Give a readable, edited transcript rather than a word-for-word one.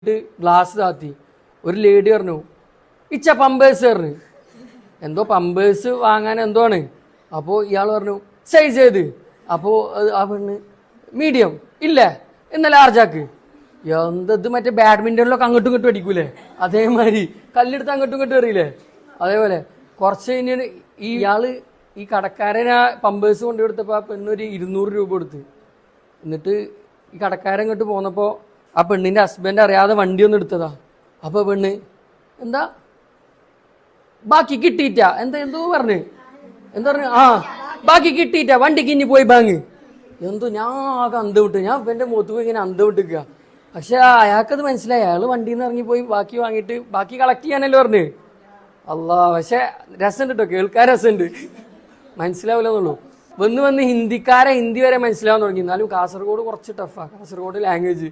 Glass താത്തി. ഒരു lady പറഞ്ഞു ഇച്ച പമ്പേഴ്സ് പറഞ്ഞു. എന്തോ പമ്പേഴ്സ് വാങ്ങാൻ എന്തോ ആണ്. അപ്പോൾ ഇയാൾ പറഞ്ഞു സൈസ് ഏത്? അപ്പോൾ ആ പെണ്ണ് മീഡിയം. ഇല്ല എന്നാൽ ലാർജാക്ക്. എന്തത് മറ്റേ ബാഡ്മിൻ്റണിലൊക്കെ അങ്ങോട്ടും ഇങ്ങോട്ടും അടിക്കൂലേ, അതേമാതിരി കല്ലെടുത്ത് അങ്ങോട്ടും ഇങ്ങോട്ടും എറിയില്ലേ, അതേപോലെ കുറച്ച് കഴിഞ്ഞ് ഇയാള് ഈ കടക്കാരൻ ആ പമ്പേഴ്സ് കൊണ്ടു കൊടുത്തപ്പോൾ ആ പെണ്ണൊരു 200 രൂപ കൊടുത്ത്. എന്നിട്ട് ഈ കടക്കാരൻ ഇങ്ങോട്ട് പോന്നപ്പോൾ ആ പെണ്ണിൻ്റെ ഹസ്ബൻഡ് അറിയാതെ വണ്ടി ഒന്ന് എടുത്തതാ. അപ്പോൾ പെണ്ണ് എന്താ ബാക്കി കിട്ടിയിട്ട എന്തോ പറഞ്ഞു ആ ബാക്കി കിട്ടിയിട്ട വണ്ടിക്ക് ഇനി പോയി ബാങ്ങ്. എന്തോ ഞാൻ ആകെ അന്തം വിട്ടു. ഞാൻ എൻ്റെ മുഖത്ത് പോയി ഇങ്ങനെ അന്തം വിട്ടിക്കുക. പക്ഷെ അയാൾക്കത് മനസ്സിലായി. അയാൾ വണ്ടിയിൽ നിന്ന് ഇറങ്ങി പോയി ബാക്കി വാങ്ങിയിട്ട് ബാക്കി കളക്ട് ചെയ്യാനല്ലേ പറഞ്ഞു. അല്ലാ, പക്ഷെ രസമുണ്ട് കേട്ടോ, കേൾക്കാൻ രസമുണ്ട്, മനസ്സിലാവില്ലെന്നുള്ളൂ. വന്ന് ഹിന്ദിക്കാരെ ഹിന്ദി വരെ മനസ്സിലാവാൻ തുടങ്ങി. എന്നാലും കാസർഗോഡ് കുറച്ച് ടഫാണ്, കാസർഗോഡ് ലാംഗ്വേജ്.